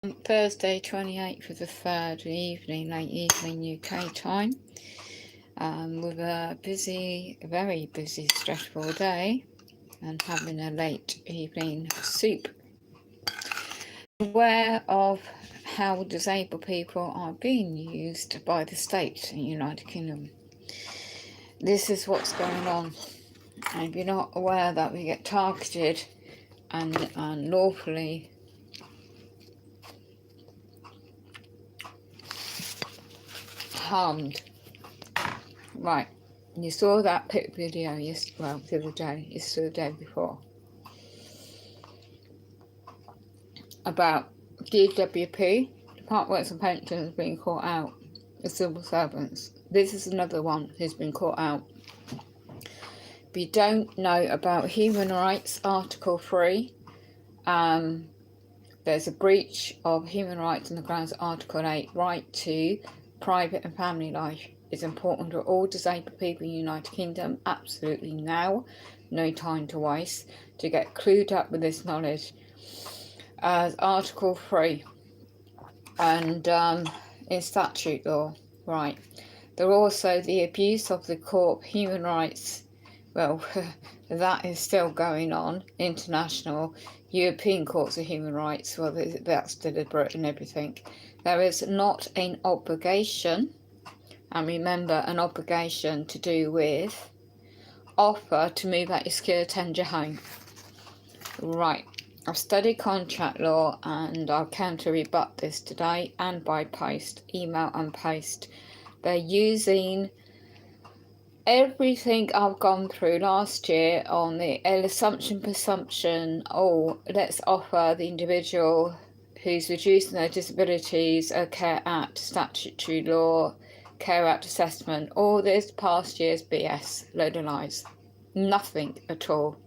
Thursday 28th of the 3rd evening, late evening UK time, with a very busy, stressful day and having a late evening soup. Aware of how disabled people are being used by the state in the United Kingdom. This is what's going on. And if you're not aware that we get targeted and unlawfully harmed. Right, you saw that pic video the other day, yesterday, the day before, about DWP, Department of Works and Pensions, being caught out as civil servants. This is another one who's been caught out. If you don't know about human rights, Article 3, there's a breach of human rights on the grounds of Article 8, right to private and family life is important to all disabled people in the United Kingdom, absolutely now, no time to waste, to get clued up with this knowledge. As Article 3 and in statute law, right. There are also the abuse of the court, human rights, well, that is still going on, international, European courts of human rights, well, that's deliberate and everything. There is not an obligation, and remember, an obligation to do with offer to move out your secure tender home. Right, I've studied contract law and I'll counter rebut this today and by post, email and post. They're using everything I've gone through last year on the presumption, let's offer the individual who's reducing their disabilities a Care Act, statutory law, Care Act assessment. All this past year's BS, load of lies. Nothing at all.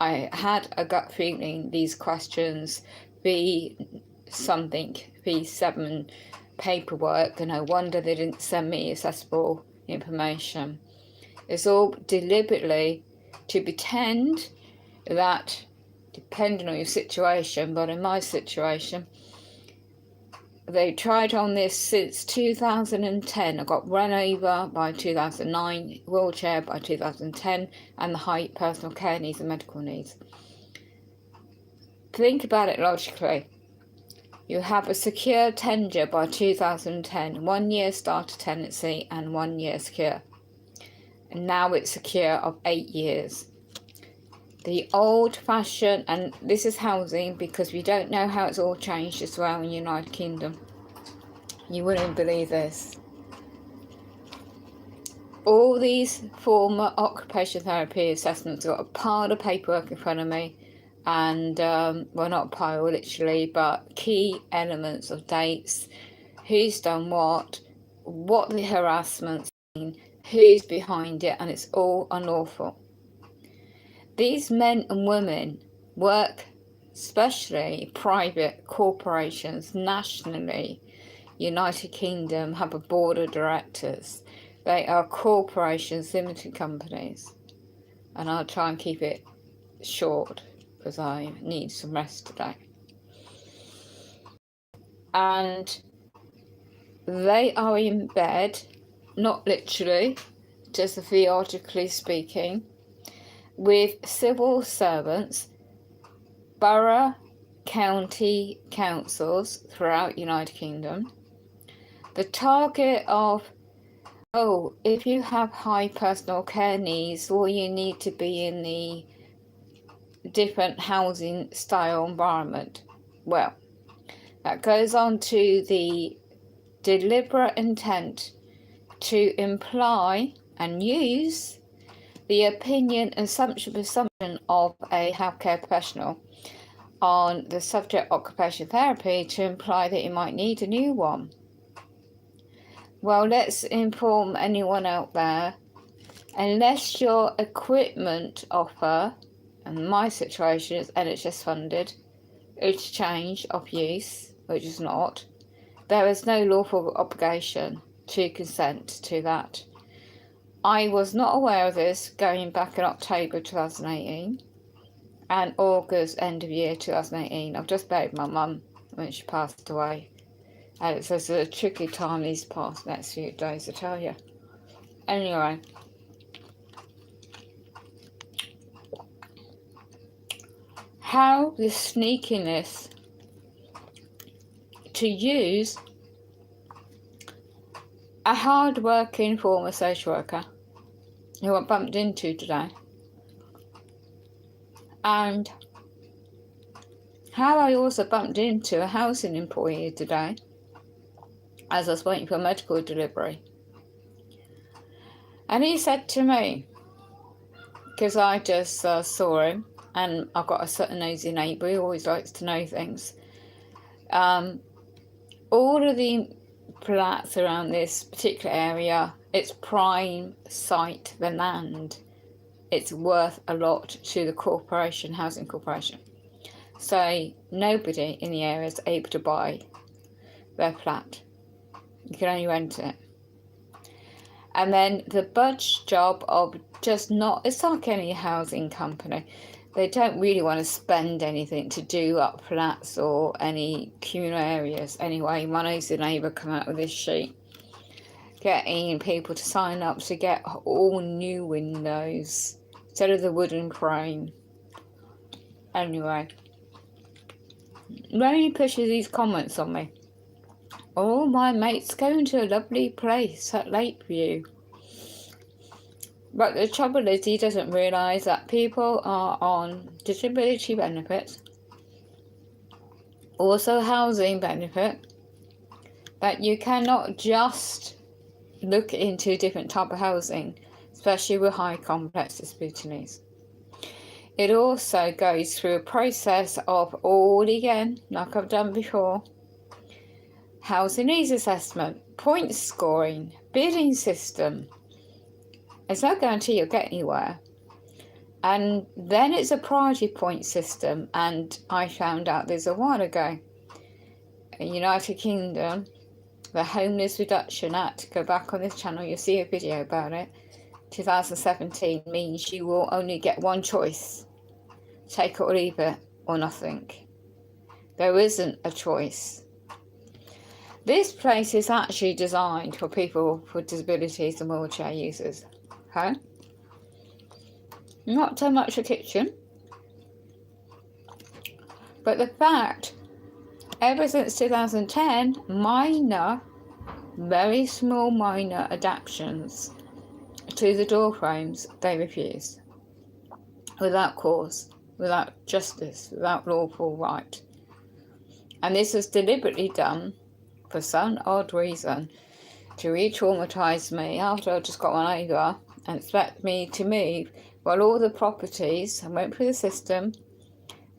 I had a gut feeling these questions be V7 paperwork, and no wonder they didn't send me accessible information. It's all deliberately to pretend that, depending on your situation, but in my situation, they tried on this since 2010. I got run over by 2009, wheelchair by 2010, and the height, personal care needs and medical needs. Think about it logically. You have a secure tenure by 2010, 1 year starter tenancy and 1 year secure. And now it's secure of 8 years. The old fashioned, and this is housing because we don't know how it's all changed as well in the United Kingdom. You wouldn't believe this. All these former occupational therapy assessments, I've got a pile of paperwork in front of me, and well, not a pile literally, but key elements of dates, who's done what the harassment's been, who's behind it, and it's all unlawful. These men and women work, especially private corporations nationally. United Kingdom have a board of directors. They are corporations, limited companies, and I'll try and keep it short because I need some rest today. And they are in bed, not literally, just theoretically speaking, with civil servants, borough, county councils throughout United Kingdom. The target of, if you have high personal care needs, well, you need to be in the different housing style environment. Well, that goes on to the deliberate intent to imply and use the opinion and presumption of a healthcare professional on the subject occupational therapy to imply that you might need a new one. Well, let's inform anyone out there, unless your equipment offer, and my situation is NHS funded, exchange of use, which is not, there is no lawful obligation to consent to that. I was not aware of this going back in October 2018 and August end of year 2018. I've just buried my mum when she passed away. And it's a tricky time these past next few days, I tell you. Anyway, how the sneakiness to use a hard-working former social worker who I bumped into today, and how I also bumped into a housing employee today as I was waiting for a medical delivery. And he said to me, because I just saw him, and I've got a certain nosy neighbour who always likes to know things, all of the flats around this particular area, it's prime site, the land. It's worth a lot to the corporation, housing corporation. So nobody in the area is able to buy their flat. You can only rent it. And then the budge job of just not, it's like any housing company. They don't really want to spend anything to do up flats or any communal areas. Anyway, my nosy neighbour come out with this sheet, getting people to sign up to get all new windows instead of the wooden frame. Anyway, when he pushes these comments on me, all my mates going to a lovely place at Lakeview. But the trouble is, he doesn't realise that people are on disability benefits, also housing benefit, that you cannot just look into different type of housing, especially with high complex disability needs. It also goes through a process of all again, like I've done before, housing needs assessment, point scoring, bidding system. It's no guarantee you'll get anywhere. And then it's a priority point system, and I found out this a while ago. In United Kingdom, the Homeless Reduction Act, go back on this channel, you'll see a video about it, 2017, means you will only get one choice. Take it or leave it, or nothing. There isn't a choice. This place is actually designed for people with disabilities and wheelchair users. Okay? Not so much a kitchen, but the fact, ever since 2010, minor, very small minor adaptations to the door frames, they refuse. Without cause, without justice, without lawful right. And this was deliberately done for some odd reason to re-traumatise me after I just got one over and expect me to move while all the properties, I went through the system,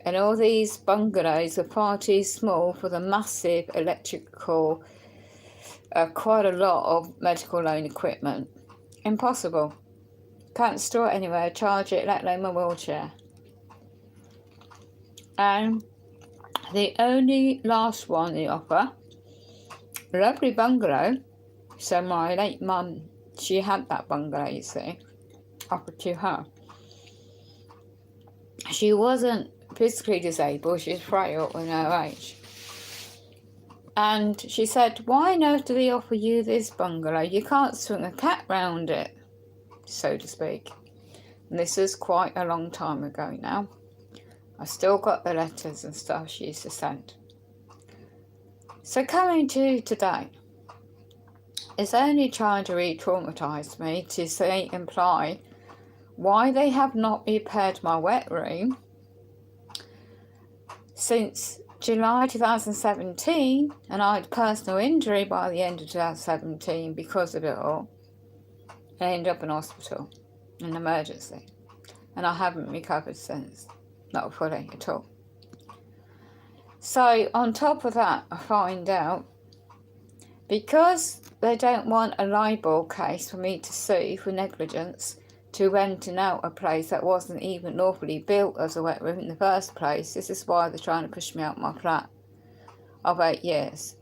and all these bungalows are far too small for the massive electrical, quite a lot of medical loan equipment. Impossible. Can't store it anywhere, charge it, let alone my wheelchair. And the only last one they offer, a lovely bungalow. So my late mum, she had that bungalow, you see, offered to her. She wasn't physically disabled, she was frail in her age. And she said, why on earth do they offer you this bungalow? You can't swing a cat round it, so to speak. And this is quite a long time ago now. I still got the letters and stuff she used to send. So coming to today, it's only trying to re-traumatise me to say, imply why they have not repaired my wet room since July 2017, and I had personal injury by the end of 2017 because of it all. I ended up in hospital, in emergency, and I haven't recovered since, not fully at all. So on top of that, I find out, because they don't want a libel case for me to sue for negligence to renting out a place that wasn't even lawfully built as a wet room in the first place. This is why they're trying to push me out my flat of 8 years.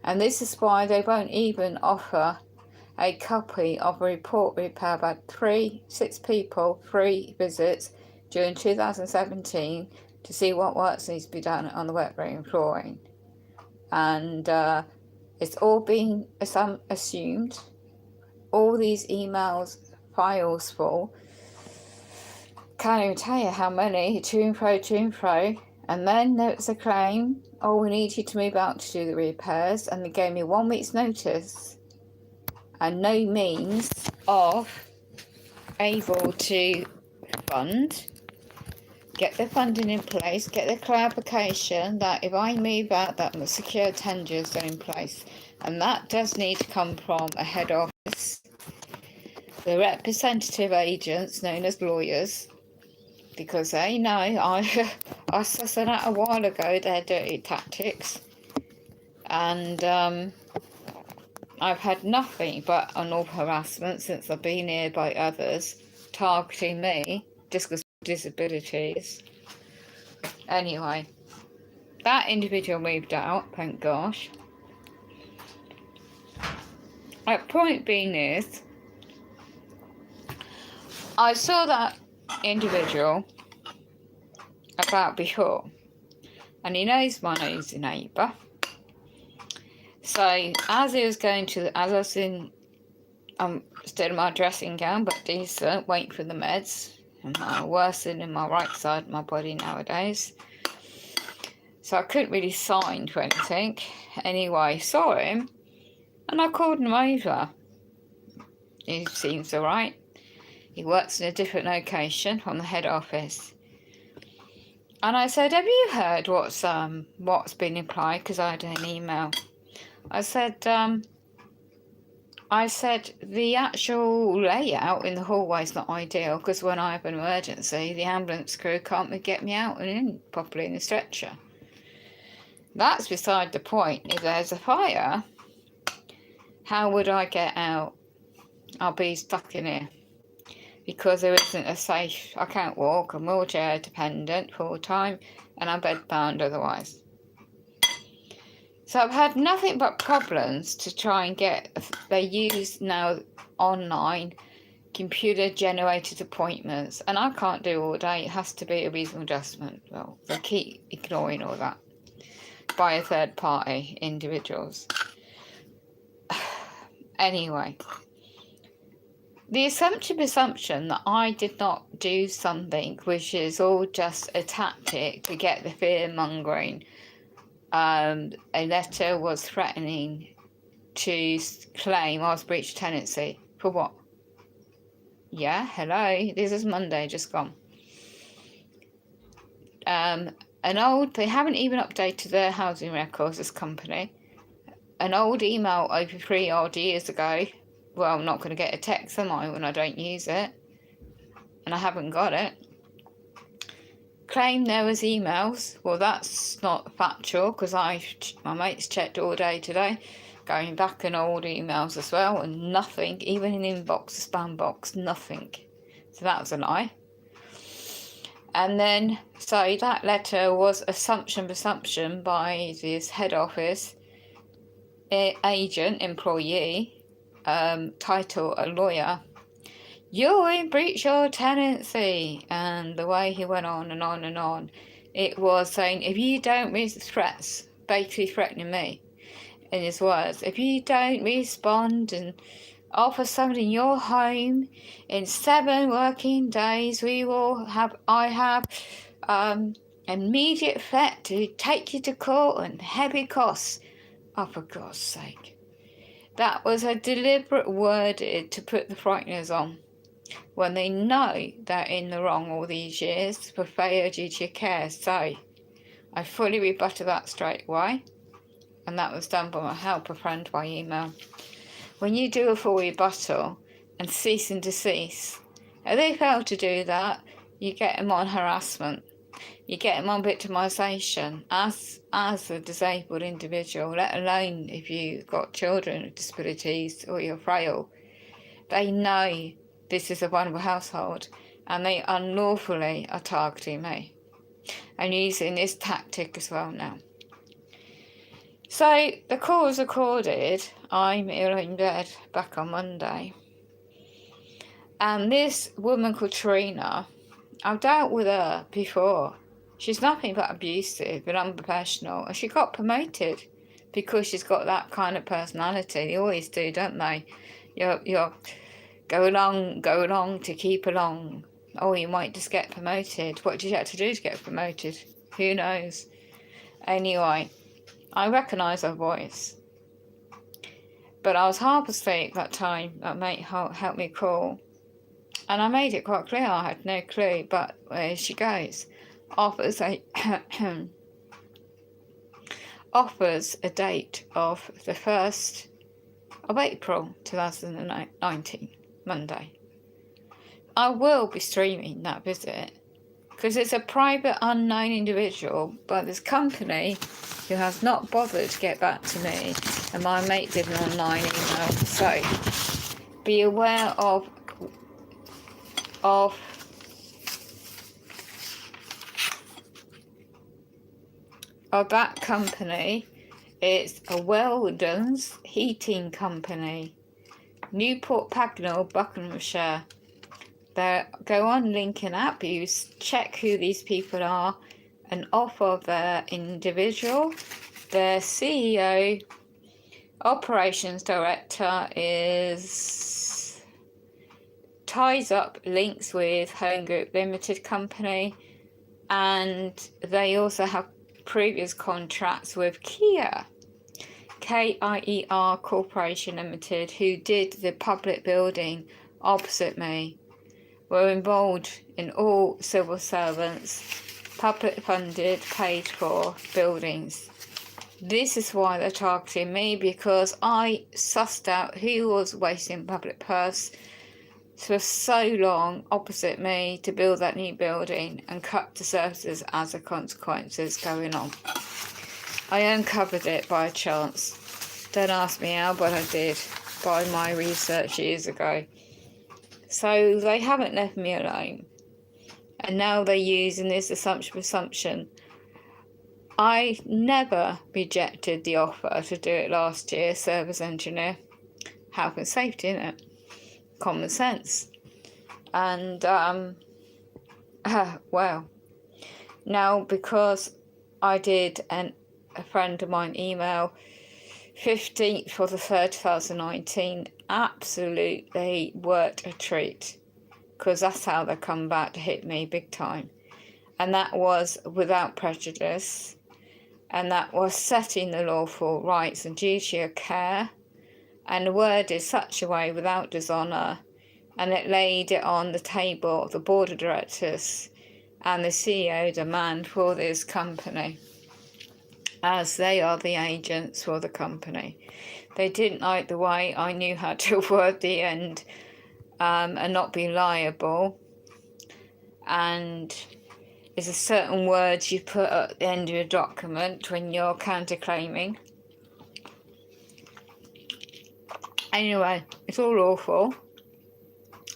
And this is why they won't even offer a copy of a report prepared by 6 people, 3 visits during 2017 to see what works needs to be done on the workroom flooring. And it's all being assumed. All these emails, files full. Can't even tell you how many, to and fro. And then there was a claim, oh, we need you to move out to do the repairs. And they gave me 1 week's notice and no means of able to get the funding in place, get the clarification that if I move out, that the secure tenders are in place. And that does need to come from a head office, the representative agents known as lawyers, because they know I sussed it out a while ago, their dirty tactics. And I've had nothing but unlawful harassment since I've been here by others targeting me just because of disabilities. Anyway, that individual moved out, thank gosh. My point being is, I saw that individual about before, and he knows my nosy neighbour. So as he was going to, as I was in, still in my dressing gown but decent, waiting for the meds, and I'm worsening in my right side of my body nowadays, so I couldn't really sign for anything. Anyway, saw him and I called him over. He seems alright. He works in a different location from the head office. And I said, have you heard what's been implied? Because I had an email. I said, the actual layout in the hallway is not ideal, because when I have an emergency, the ambulance crew can't get me out and in properly in the stretcher. That's beside the point. If there's a fire, how would I get out? I'll be stuck in here because there isn't a safe. I can't walk. I'm wheelchair dependent full time, and I'm bedbound otherwise. So I've had nothing but problems to try and get. They use now online computer generated appointments, and I can't do all day. It has to be a reasonable adjustment. Well, they keep ignoring all that by a third party individuals. Anyway, the presumption that I did not do something, which is all just a tactic to get the fear mongering. A letter was threatening to claim I was breached tenancy. For what? Yeah, hello, this is Monday, just gone. They haven't even updated their housing records, this company. An old email over 3 odd years ago. Well, I'm not going to get a text, am I, when I don't use it? And I haven't got it. Claim there was emails. Well, that's not factual, because my mates checked all day today, going back in old emails as well, and nothing, even in inbox, spam box, nothing. So that was a lie. And then, so that letter was presumption by this head office agent, employee, title a lawyer. You're in breach of tenancy. And the way he went on and on and on, it was saying, if you don't threats, basically threatening me in his words, if you don't respond and offer somebody in your home in 7 working days, I have immediate threat to take you to court and heavy costs. Oh, for God's sake. That was a deliberate worded to put the frighteners on, when they know they're in the wrong all these years for failure duty of care. So I fully rebutted that straight away, and that was done by my helper friend by email. When you do a full rebuttal and cease and desist, if they fail to do that, you get them on harassment. You get them on victimisation as a disabled individual, let alone if you've got children with disabilities or you're frail. They know this is a vulnerable household, and they unlawfully are targeting me and using this tactic as well now. So the call was recorded. I'm ill in bed back on Monday. And this woman called Trina, I've dealt with her before. She's nothing but abusive and unprofessional, and she got promoted because she's got that kind of personality. They always do, don't they? You're go along to keep along. Oh, you might just get promoted. What did you have to do to get promoted? Who knows? Anyway, I recognise her voice. But I was half asleep that time. That mate helped me call. And I made it quite clear I had no clue, but here she goes. Offers a date of the 1st of April 2019, Monday. I will be streaming that visit because it's a private unknown individual by this company who has not bothered to get back to me, and my mate did an online email. So be aware of that company. It's a Weldon's heating company, Newport Pagnell, Buckinghamshire. Go on link and app, you check who these people are, and offer their individual. Their CEO, operations director ties up links with Home Group Limited company, and they also have previous contracts with Kier Corporation Limited, who did the public building opposite me. Were involved in all civil servants, public funded, paid for buildings. This is why they're targeting me, because I sussed out who was wasting public purse for so long opposite me to build that new building and cut the services as a consequences going on. I uncovered it by chance. Don't ask me how, but I did by my research years ago. So they haven't left me alone. And now they're using this assumption. I never rejected the offer to do it last year, service engineer. Health and safety, innit? Common sense. And, well, now because I did a friend of mine email 15th for the 3rd, 2019, absolutely worth a treat, because that's how they come back to hit me big time. And that was without prejudice, and that was setting the lawful rights and duty of care, and the worded such a way without dishonour, and it laid it on the table of the board of directors and the CEO demand for this company, as they are the agents for the company. They didn't like the way I knew how to word the end and not be liable. And there's a certain words you put at the end of your document when you're counterclaiming. Anyway, it's all awful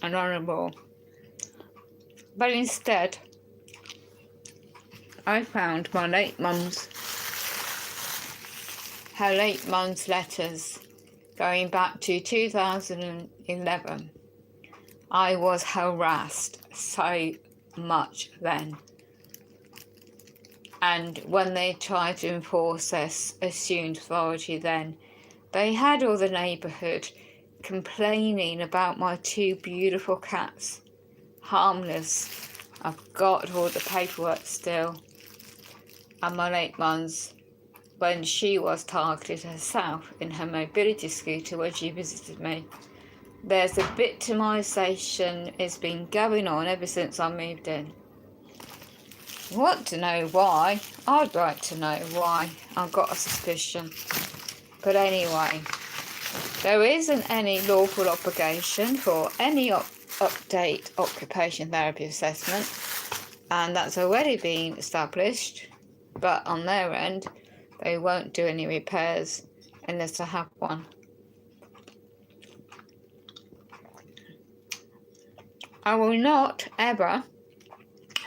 and honourable. But instead, I found her late mum's letters going back to 2011. I was harassed so much then. And when they tried to enforce this assumed authority then, they had all the neighbourhood complaining about my 2 beautiful cats. Harmless. I've got all the paperwork still. And my late mum's, when she was targeted herself in her mobility scooter when she visited me. There's a victimisation has been going on ever since I moved in. Want to know why? I'd like to know why. I've got a suspicion. But anyway, there isn't any lawful obligation for any update occupation therapy assessment, and that's already been established, but on their end, they won't do any repairs unless I have one. I will not ever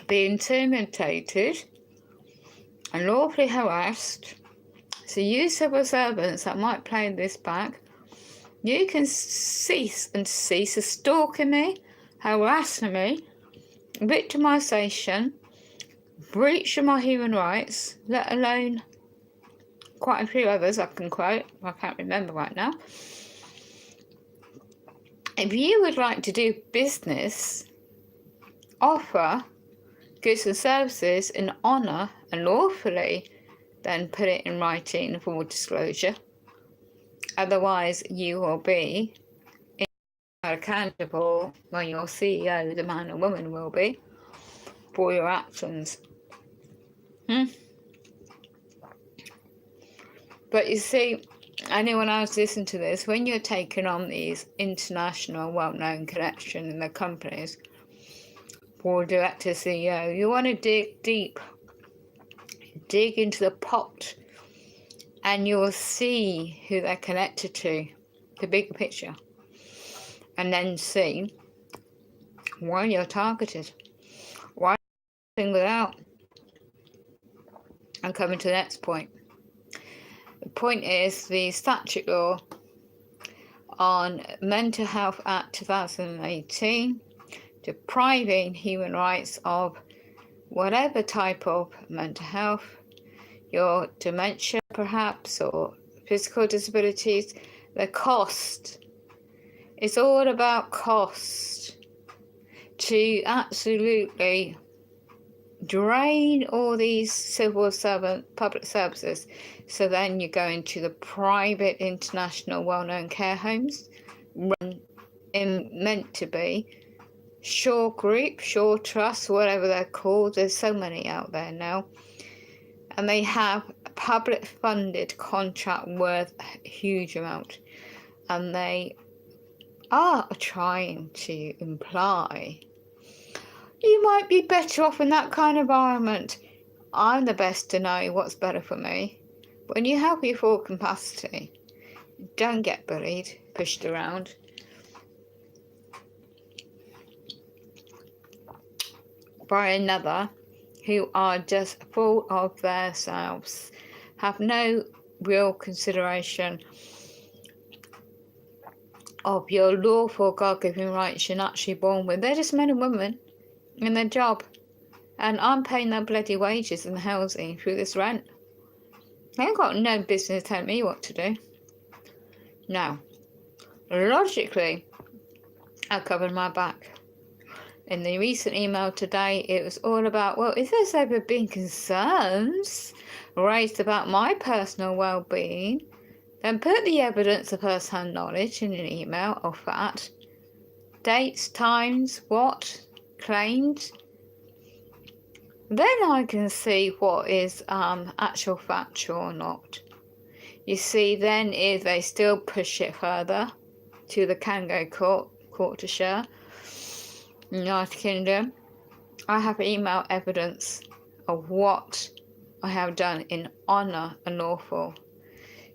be intimidated and lawfully harassed. So you civil servants that might play this back, you can cease stalking me, harassing me, victimisation, breach of my human rights, let alone quite a few others I can quote, I can't remember right now. If you would like to do business, offer goods and services in honour and lawfully, then put it in writing for disclosure. Otherwise, you will be accountable when your CEO, the man or woman, will be for your actions. But you see, anyone else listen to this, when you're taking on these international well-known connections in the companies for director CEO, you want to dig deep, dig into the pot, and you'll see who they're connected to, the bigger picture, and then see why you're targeted, why you're singled out. I'm coming to the next point. The point is the statute law on Mental Health Act 2018 depriving human rights of whatever type of mental health, your dementia perhaps, or physical disabilities, the cost. It's all about cost. To absolutely drain all these civil servant public services, so then you go into the private international well-known care homes run meant to be Shaw Group, Shaw Trust, whatever they're called. There's so many out there now, and they have a public funded contract worth a huge amount, and they are trying to imply you might be better off in that kind of environment. I'm the best to know what's better for me. When you have your full capacity, don't get bullied, pushed around. By another who are just full of themselves, have no real consideration of your lawful God-given rights you're naturally born with. They're just men and women in their job, and I'm paying their bloody wages and housing through this rent. They've got no business telling me what to do. Now, logically, I covered my back. In the recent email today, it was all about, well, if there's ever been concerns raised about my personal well-being, then put the evidence of first-hand knowledge in an email of that. Dates, times, what claimed. Then I can see what is actual factual or not. You see, then if they still push it further to the Kango court to share, United Kingdom, I have email evidence of what I have done in honour and lawful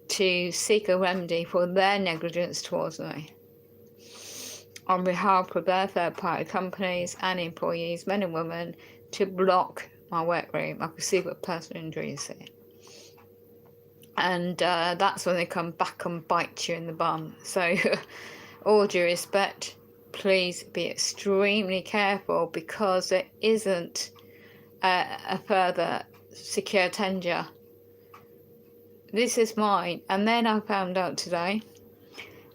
to seek a remedy for their negligence towards me on behalf of their third-party companies and employees, men and women, to block my workroom. I could see what personal injury, you see. And that's when they come back and bite you in the bum. So, all due respect, please be extremely careful, because there isn't a further secure tender. This is mine. And then I found out today,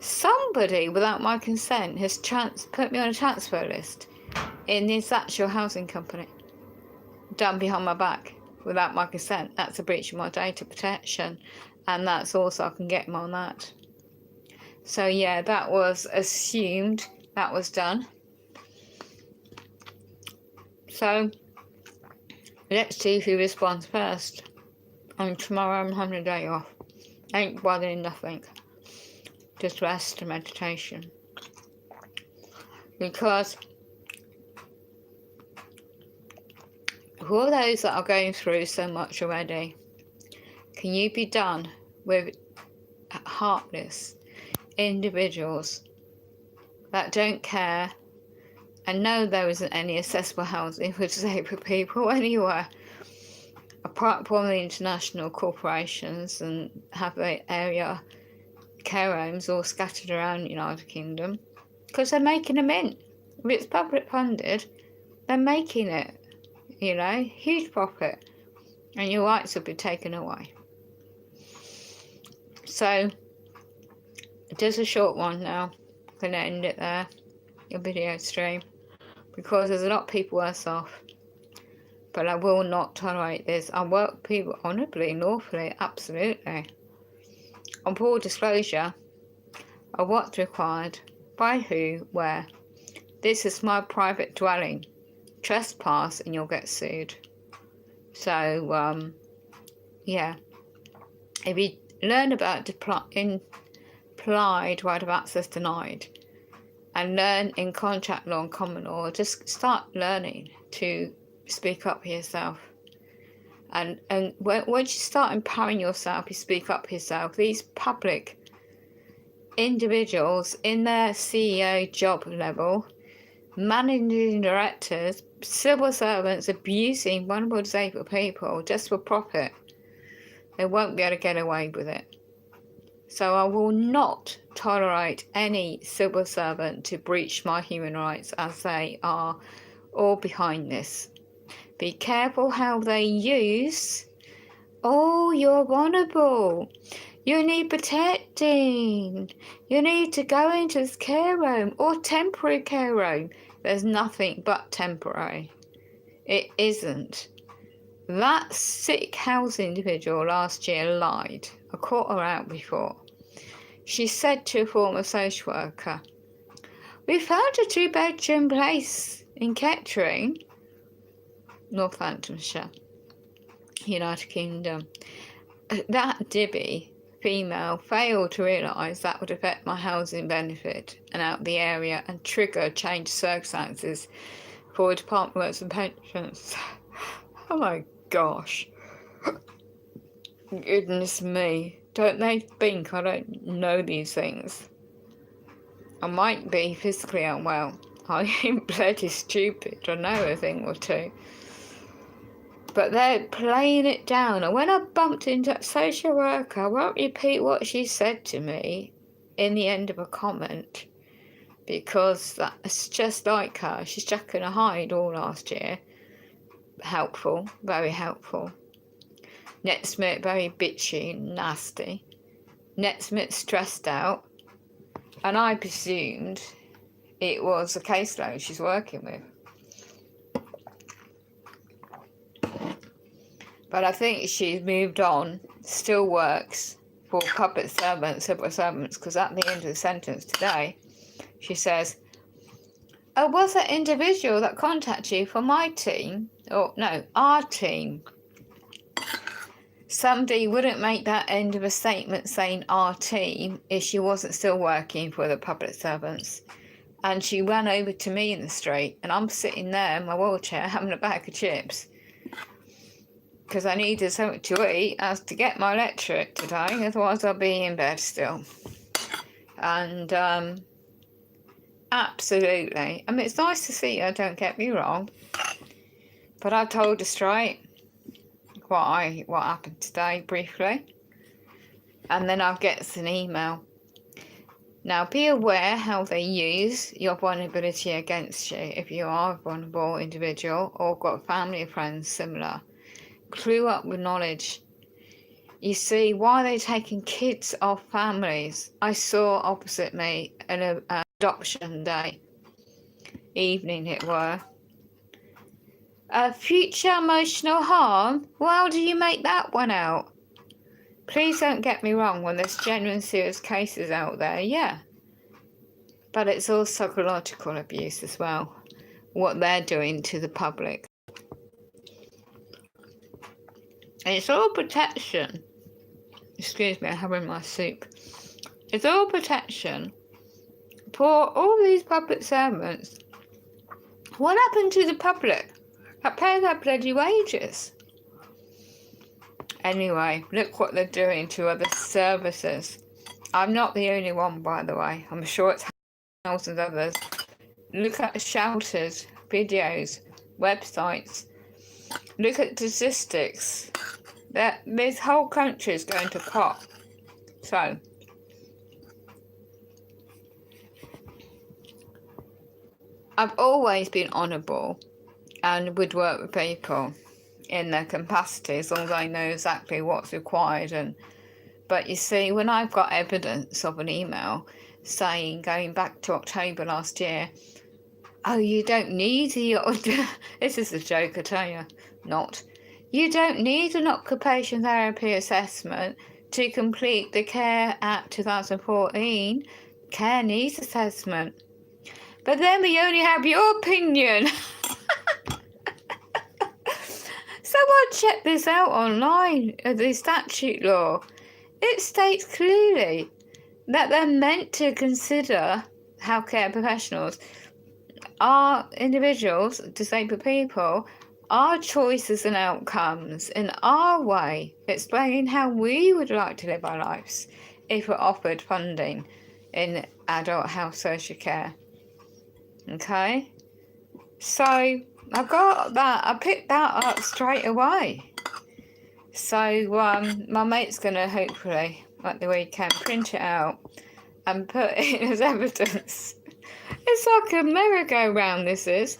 somebody without my consent has put me on a transfer list in this actual housing company, done behind my back without my consent. That's a breach of my data protection, and that's also, I can get them on that. So yeah, that was assumed, that was done. So let's see who responds first. And tomorrow I'm having a day off. Ain't bothering nothing. Just rest and meditation. Because for those that are going through so much already, can you be done with heartless individuals that don't care and know there isn't any accessible housing for disabled people anywhere, apart from the international corporations, and have the area care homes all scattered around the United Kingdom, because they're making them in. If it's public funded, they're making it. you know, huge profit, and your rights will be taken away. So, just a short one now. I'm going to end it there, your video stream, because there's a lot of people worse off. But I will not tolerate this. I work with people honourably, lawfully, absolutely. On full disclosure of what's required, by who, where. This is my private dwelling. Trespass and you'll get sued. So, yeah. If you learn about implied right of access denied, and learn in contract law and common law, just start learning to speak up for yourself. And once you start empowering yourself, you speak up for yourself. These public individuals in their CEO job level, managing directors, civil servants abusing vulnerable disabled people just for profit, they won't be able to get away with it. So I will not tolerate any civil servant to breach my human rights, as they are all behind this. Be careful how they use. Oh, you're vulnerable. You need protecting. You need to go into this care home or temporary care home. There's nothing but temporary. It isn't. That sick house individual last year lied. I caught her out before. She said to a former social worker, "We found a 2-bedroom place in Kettering, Northamptonshire, United Kingdom. That Dibby female failed to realise that would affect my housing benefit and out the area and trigger changed circumstances for Department of Works and Pensions." Oh my gosh. Goodness me. Don't they think I don't know these things? I might be physically unwell. I am bloody stupid. I know a thing or two. But they're playing it down. And when I bumped into a social worker, I won't repeat what she said to me in the end of a comment, because that's just like her. She's chucking a hide all last year. Helpful, very helpful. Next minute, very bitchy, nasty. Next minute, stressed out. And I presumed it was a caseload she's working with. But I think she's moved on, still works for public servants, civil servants, because at the end of the sentence today, she says, "Oh, was that individual that contacted you for my team?" Or, no, our team. Somebody wouldn't make that end of a statement saying our team if she wasn't still working for the public servants. And she ran over to me in the street, and I'm sitting there in my wheelchair having a bag of chips because I needed something to eat as to get my electric today, otherwise I'll be in bed still. And absolutely, I mean, it's nice to see her, don't get me wrong, but I told her straight what happened today briefly, and then I'll get an email. Now, be aware how they use your vulnerability against you if you are a vulnerable individual or got family or friends similar. Clue up with knowledge. You see, why are they taking kids off families? I saw opposite me an adoption day evening, it were. Future emotional harm? Well, how do you make that one out? Please don't get me wrong, when there's genuine serious cases out there, yeah. But it's all psychological abuse as well, what they're doing to the public. And it's all protection. Excuse me, I'm having my soup. It's all protection for all these public servants. What happened to the public that pay their bloody wages? Anyway, look what they're doing to other services. I'm not the only one, by the way. I'm sure it's thousands of others. Look at shelters, videos, websites. Look at statistics. This whole country is going to pot. So, I've always been honourable and would work with people in their capacities, although I know exactly what's required. But you see, when I've got evidence of an email saying, going back to October last year, oh, you don't need this is a joke, I tell you, not. You don't need an occupational therapy assessment to complete the Care Act 2014 Care Needs Assessment. But then we only have your opinion. Someone checked this out online, the statute law. It states clearly that they're meant to consider healthcare professionals, our individuals, disabled people, our choices and outcomes in our way, explaining how we would like to live our lives if we're offered funding in adult health social care. Okay? So I got that, I picked that up straight away. So my mate's going to hopefully, at the weekend, print it out and put it as evidence. It's like a merry-go-round, this is.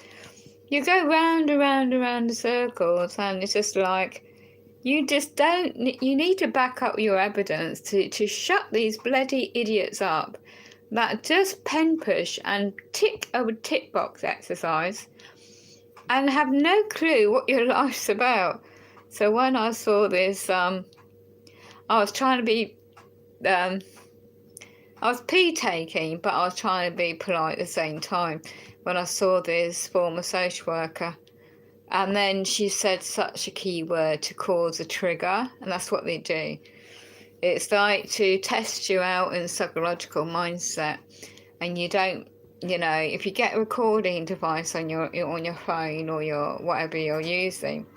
You go round and round and round the circles, and it's just like, you need to back up your evidence to shut these bloody idiots up that just pen push and tick box exercise and have no clue what your life's about. So when I saw this, I was trying to be, I was pee-taking, but I was trying to be polite at the same time when I saw this former social worker. And then she said such a key word to cause a trigger, and that's what they do. It's like to test you out in psychological mindset, and you don't, if you get a recording device on your phone or your whatever you're using,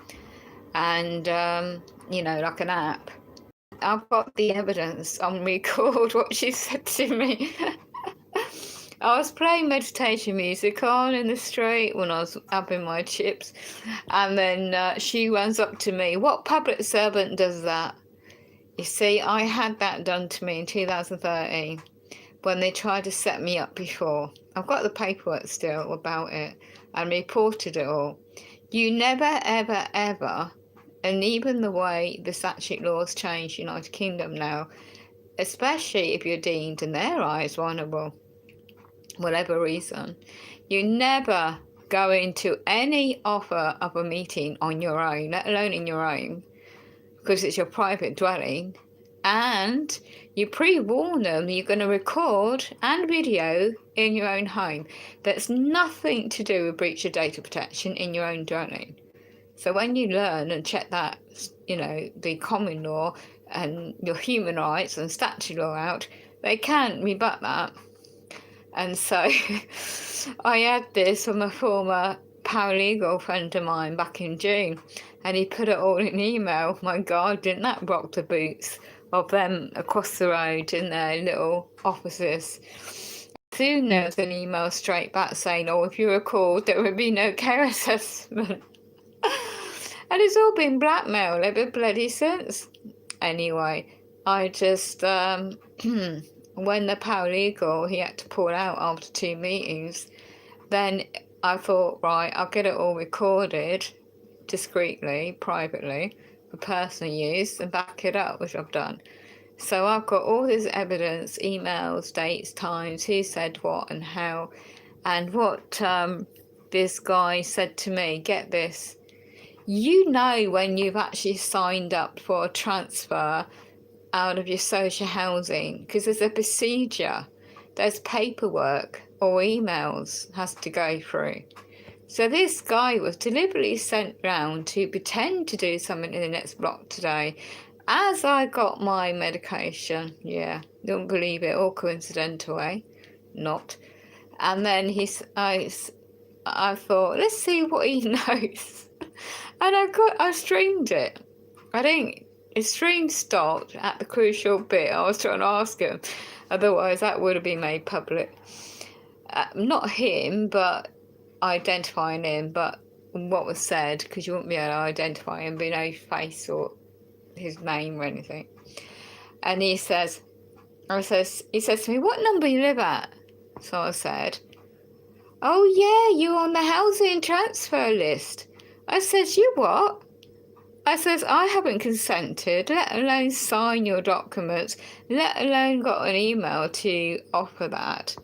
and like an app, I've got the evidence on record what she said to me. I was playing meditation music on in the street when I was having my chips, and then she runs up to me. What public servant does that? You see, I had that done to me in 2013 when they tried to set me up before. I've got the paperwork still about it and reported it all. You never, ever, ever, and even the way the statute laws change in the United Kingdom now, especially if you're deemed in their eyes vulnerable, whatever reason, you never go into any offer of a meeting on your own, let alone in your own, because it's your private dwelling, and you pre-warn them you're going to record and video in your own home. That's nothing to do with breach of data protection in your own dwelling. So when you learn and check that, the common law and your human rights and statute law out, they can't rebut that. And so I had this from a former paralegal friend of mine back in June, and he put it all in email. My God, didn't that rock the boots of them across the road in their little offices? Soon there was an email straight back saying, oh, if you record, there would be no care assessment. And it's all been blackmail ever bloody since. Anyway, I just, when the paralegal, he had to pull out after 2 meetings, then I thought, right, I'll get it all recorded discreetly, privately, for personal use and back it up, which I've done. So I've got all this evidence, emails, dates, times, who said what and how, and what this guy said to me. Get this. You know when you've actually signed up for a transfer out of your social housing, because there's a procedure, there's paperwork or emails has to go through. So this guy was deliberately sent round to pretend to do something in the next block today as I got my medication. Yeah, don't believe it, all coincidental, eh? Not. And then I thought, let's see what he knows. And I streamed it. I think his stream stopped at the crucial bit I was trying to ask him. Otherwise, that would have been made public. Not him, but identifying him, but what was said, because you wouldn't be able to identify him, but no face or his name or anything. And he says to me, what number you live at? So I said, oh yeah, you're on the housing transfer list. I says, you what? I says, I haven't consented, let alone sign your documents, let alone got an email to offer that.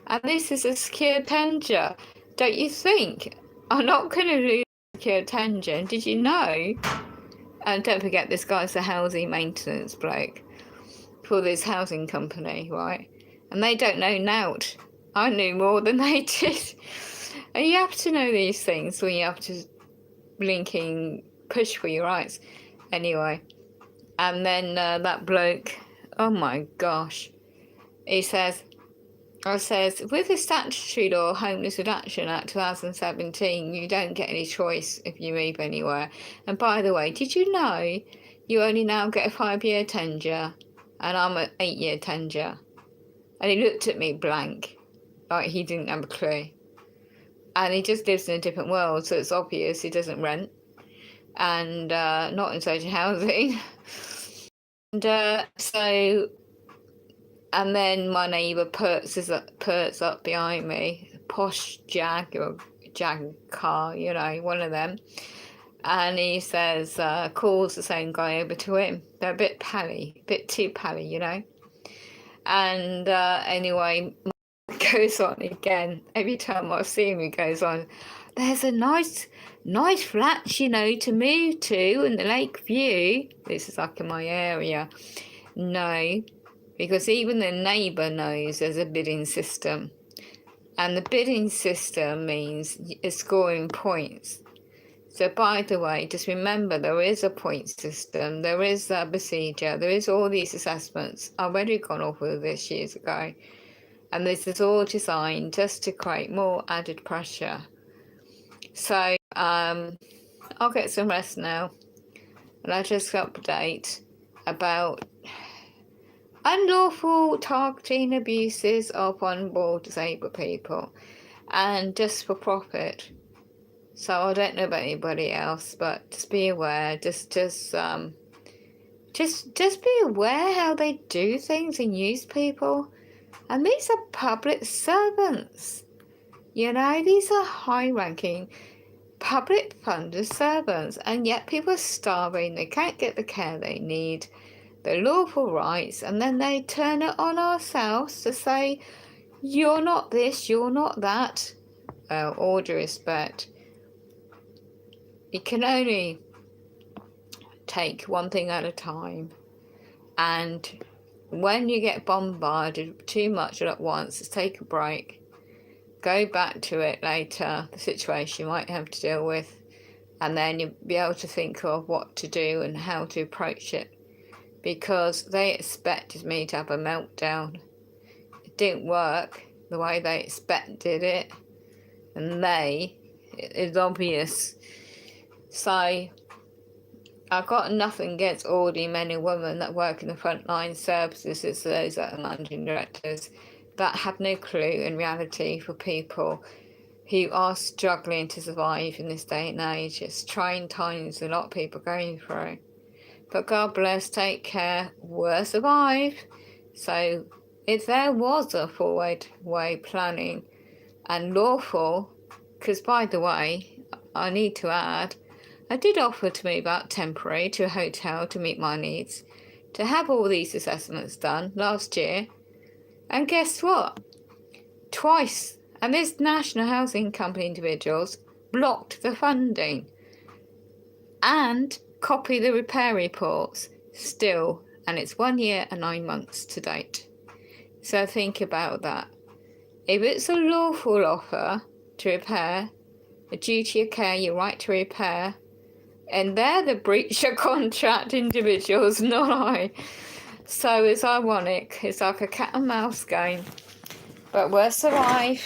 And this is a secure tender. Don't you think? I'm not going to lose secure tender. Did you know? And don't forget, this guy's the housing maintenance bloke for this housing company, right? And they don't know nout. I knew more than they did. And you have to know these things when you have to push for your rights. Anyway, and then that bloke, oh my gosh, he says, I says, with the statutory law Homeless Reduction Act 2017, you don't get any choice if you move anywhere. And by the way, did you know you only now get a 5-year tender, and I'm an 8-year tender? And he looked at me blank, like he didn't have a clue. And he just lives in a different world, so it's obvious he doesn't rent, and not in social housing. And so, and then my neighbour perks up behind me, posh Jag or Jag car, you know, one of them. And he says, calls the same guy over to him. They're a bit pally, a bit too pally, you know. And anyway, goes on again. Every time I see him, he goes on, there's a nice flat, you know, to move to in the Lake View. This is like in my area. No, because even the neighbour knows there's a bidding system. And the bidding system means it's scoring points. So by the way, just remember there is a point system, there is a procedure, there is all these assessments. I've already gone over this years ago. And this is all designed just to create more added pressure. So I'll get some rest now. And I'll just update about unlawful targeting abuses of vulnerable disabled people, and just for profit. So I don't know about anybody else, but just be aware. Just be aware how they do things and use people. And these are public servants. You know, these are high-ranking public funded servants, and yet people are starving. They can't get the care they need, their lawful rights, and then they turn it on ourselves to say, you're not this, you're not that. Well, all due respect, you can only take one thing at a time, and when you get bombarded too much at once, just take a break. Go back to it later, the situation you might have to deal with, and then you'll be able to think of what to do and how to approach it. Because they expected me to have a meltdown. It didn't work the way they expected it, and it's obvious. So I've got nothing against all the men and women that work in the frontline services. It's those that are managing directors that have no clue in reality for people who are struggling to survive in this day and age. It's trying times a lot of people are going through. But God bless, take care, we'll survive. So if there was a forward way planning and lawful, because by the way, I need to add, I did offer to move out temporary to a hotel to meet my needs, to have all these assessments done last year. And guess what? Twice. And this National Housing Company individuals blocked the funding and copy the repair reports still. And it's 1 year and 9 months to date. So think about that. If it's a lawful offer to repair, a duty of care, your right to repair, and they're the breach of contract individuals, not I. So it's ironic. It's like a cat and mouse game. But we'll survive.